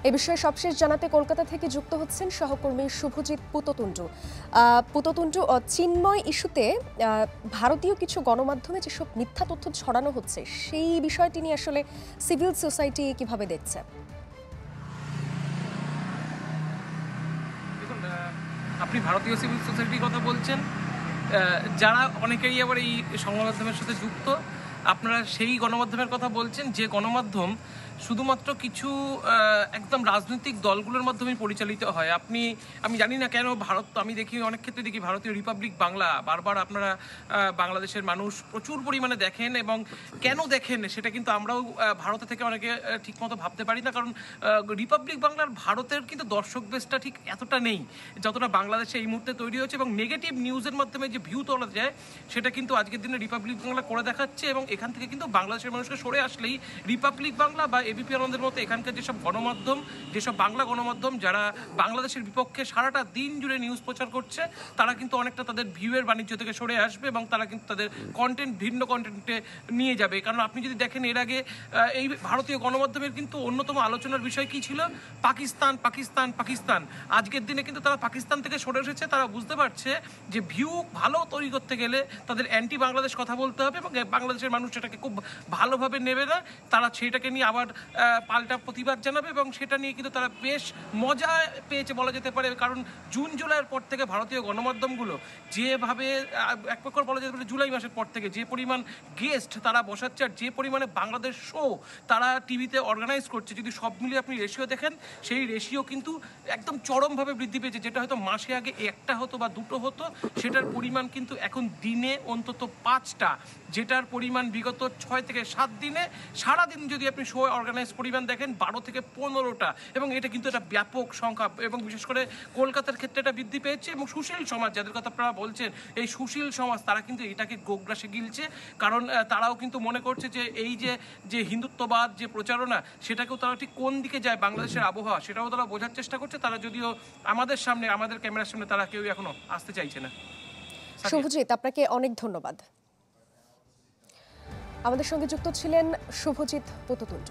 এ বিষয়ে সবশেষ জানাতে কলকাতা থেকে যুক্ত হচ্ছেন সহকর্মী শুভজিৎ পুততুণ্ড। পুততুণ্ড, চিন্ময় ইস্যুতে ভারতীয় কিছু গণমাধ্যমে যেসব মিথ্যা তথ্য ছড়ানো হচ্ছে সেই বিষয়টি নিয়ে আসলে সিভিল সোসাইটি কিভাবে দেখছে? দেখুন, আপনি ভারতীয় সিভিল সোসাইটির কথা বলছেন, যারা অনেকেই আবার এই সংবাদ মাধ্যমের সাথে যুক্ত। আপনারা সেই গণমাধ্যমের কথা বলছেন যে গণমাধ্যম শুধুমাত্র কিছু একদম রাজনৈতিক দলগুলোর মাধ্যমে পরিচালিত হয়। আমি জানি না কেন আমি দেখি অনেক ক্ষেত্রে দেখি ভারতীয় রিপাবলিক বাংলা বারবার আপনারা বাংলাদেশের মানুষ প্রচুর পরিমাণে দেখেন, এবং কেন দেখেন সেটা কিন্তু আমরাও ভারতে থেকে অনেকে ঠিকমতো ভাবতে পারি না। কারণ রিপাবলিক বাংলার ভারতের কিন্তু দর্শক বেসটা ঠিক এতটা নেই যতটা বাংলাদেশে এই মুহূর্তে তৈরি হয়েছে, এবং নেগেটিভ নিউজের মাধ্যমে যে ভিউ তোলা যায় সেটা কিন্তু আজকের দিনে রিপাবলিক বাংলা করে দেখাচ্ছে। এবং এখান থেকে কিন্তু বাংলাদেশের মানুষকে সরে আসলেই রিপাবলিক বাংলা বা এবিপি আনন্দের মতো এখানকার যেসব গণমাধ্যম, যেসব বাংলা গণমাধ্যম যারা বাংলাদেশের বিপক্ষে সারাটা দিন জুড়ে নিউজ প্রচার করছে, তারা কিন্তু অনেকটা তাদের ভিউয়ের বাণিজ্য থেকে সরে আসবে এবং তারা কিন্তু তাদের কন্টেন্ট ভিন্ন কন্টেন্টে নিয়ে যাবে। কারণ আপনি যদি দেখেন এর আগে এই ভারতীয় গণমাধ্যমের কিন্তু অন্যতম আলোচনার বিষয় কি ছিল? পাকিস্তান পাকিস্তান পাকিস্তান। আজকের দিনে কিন্তু তারা পাকিস্তান থেকে সরে এসেছে। তারা বুঝতে পারছে যে ভিউ ভালো তৈরি করতে গেলে তাদের অ্যান্টি বাংলাদেশ কথা বলতে হবে, এবং বাংলাদেশের মানুষ সেটাকে খুব ভালোভাবে নেবে না। তারা সেইটাকে নিয়ে আবার পাল্টা প্রতিবাদ জানাবে, এবং সেটা নিয়ে কিন্তু তারা বেশ মজা পেয়েছে বলা যেতে পারে। কারণ জুন জুলাইয়ের পর থেকে ভারতীয় গণমাধ্যমগুলো যেভাবে এক প্রকার বলা যেতে পারে জুলাই মাসের পর থেকে যে পরিমাণ গেস্ট তারা বসাচ্ছে আর যে পরিমাণে বাংলাদেশ শো তারা টিভিতে অর্গানাইজ করছে, যদি সব মিলিয়ে আপনি রেশিও দেখেন সেই রেশিও কিন্তু একদম চরমভাবে বৃদ্ধি পেয়েছে। যেটা হয়তো মাসে আগে একটা হতো বা দুটো হতো, সেটার পরিমাণ কিন্তু এখন দিনে অন্তত 5টা, যেটার পরিমাণ বিগত 6 থেকে 7 দিনে সারাদিন যদি আপনি শো অর্গানাইজ পরিমাণ দেখেন 12 থেকে 15টা, এবং এটা কিন্তু একটা ব্যাপক সংখ্যা। এবং বিশেষ করে কলকাতার ক্ষেত্রে এটা বৃদ্ধি পেয়েছে। এবং সুশীল সমাজ যাদের কথা আপনারা বলছেন, এই সুশীল সমাজ তারা কিন্তু এটাকে গোগ্রাসে গিলছে। কারণ তারাও কিন্তু মনে করছে যে এই যে হিন্দুত্ববাদ যে প্রচারণা, সেটাকেও তারা ঠিক কোন দিকে যায় বাংলাদেশের আবহাওয়া সেটাও তারা বোঝার চেষ্টা করছে। তারা যদিও আমাদের সামনে, আমাদের ক্যামেরার সামনে তারা কেউ এখনো আসতে চাইছে না। শুভজিৎ, আপনাকে অনেক ধন্যবাদ। আমাদের সঙ্গে যুক্ত ছিলেন শুভজিৎ পুততুণ্ড।